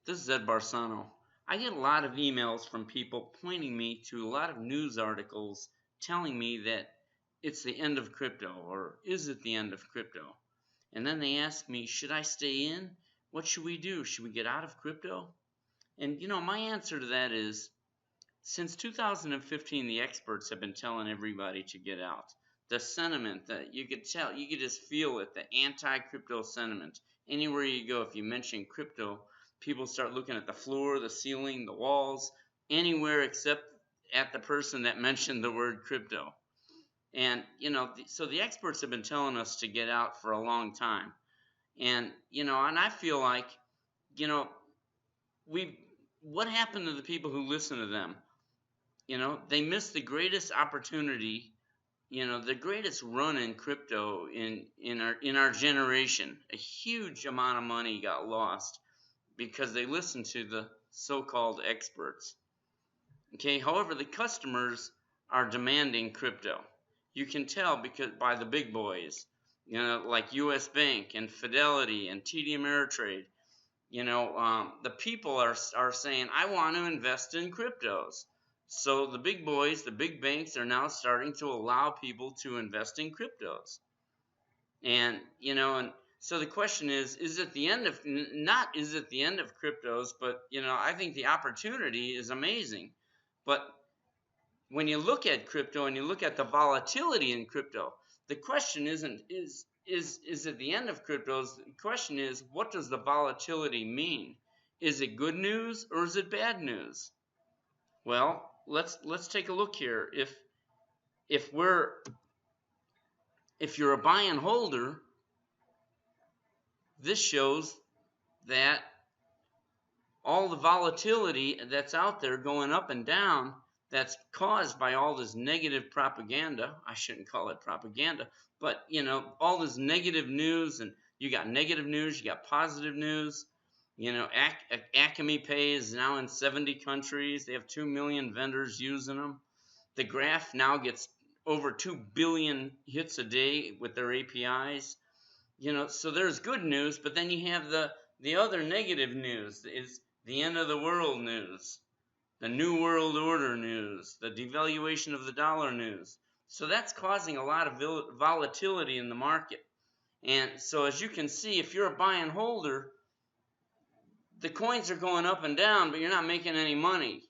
This is Ed Barsano. I get a lot of emails from people pointing me to a lot of news articles telling me that it's the end of crypto, or is it the end of crypto? And then they ask me, should I stay in? What should we do? Should we get out of crypto? And my answer to that is, since 2015, the experts have been telling everybody to get out. The sentiment that you could tell, you could just feel it, the anti-crypto sentiment. Anywhere you go, if you mention crypto, people start looking at the floor, the ceiling, the walls, anywhere except at the person that mentioned the word crypto. And, so the experts have been telling us to get out for a long time. And, and I feel like, what happened to the people who listen to them? They missed the greatest opportunity, the greatest run in crypto in our generation. A huge amount of money got lost because they listened to the so-called experts. Okay, however, the customers are demanding crypto. You can tell because by the big boys, like US Bank and Fidelity and TD Ameritrade. The people are saying, I want to invest in cryptos. So the big boys, the big banks are now starting to allow people to invest in cryptos. And, so the question is it the end of, not is it the end of cryptos, but, I think the opportunity is amazing. But when you look at crypto and you look at the volatility in crypto, the question isn't, is it the end of cryptos? The question is, what does the volatility mean? Is it good news or is it bad news? Well, let's take a look here. If you're a buy and holder, this shows that all the volatility that's out there going up and down, that's caused by all this negative propaganda. I shouldn't call it propaganda, but all this negative news, and you got negative news, you got positive news. Acme Pay is now in 70 countries. They have 2 million vendors using them. The graph now gets over 2 billion hits a day with their APIs. So there's good news, but then you have the other negative news, is the end of the world news, the New World Order news, the devaluation of the dollar news. So that's causing a lot of volatility in the market. And so as you can see, if you're a buy and holder, the coins are going up and down, but you're not making any money.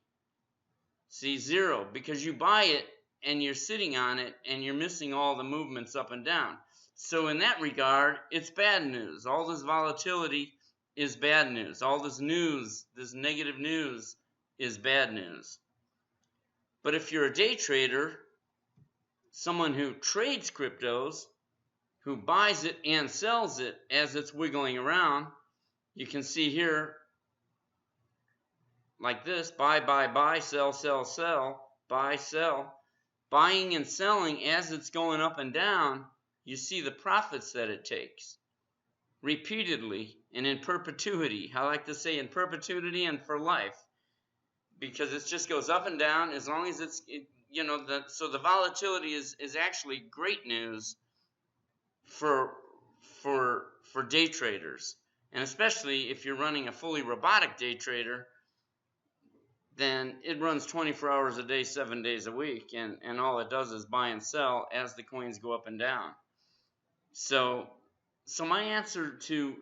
See, zero, because you buy it and you're sitting on it and you're missing all the movements up and down. So in that regard, it's bad news. All this volatility is bad news. All this news, this negative news, is bad news. But if you're a day trader, someone who trades cryptos, who buys it and sells it as it's wiggling around, you can see here like this: buy, buy, buy, sell, sell, sell, buy, sell. Buying and selling as it's going up and down, you see the profits that it takes repeatedly and in perpetuity. I like to say in perpetuity and for life, because it just goes up and down as long as so the volatility is actually great news for day traders, and especially if you're running a fully robotic day trader, then it runs 24 hours a day, 7 days a week, and all it does is buy and sell as the coins go up and down. So my answer to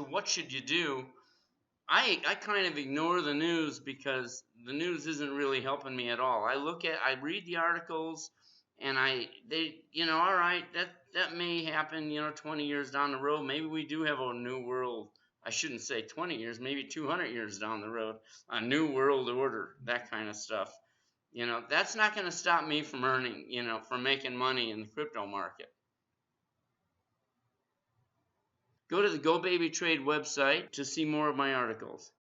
what should you do, I kind of ignore the news, because the news isn't really helping me at all. I read the articles, and all right, that may happen, 20 years down the road. Maybe we do have a new world. I shouldn't say 20 years, maybe 200 years down the road, a new world order, that kind of stuff. That's not going to stop me from earning, from making money in the crypto market. Go to the GoBabyTrade website to see more of my articles.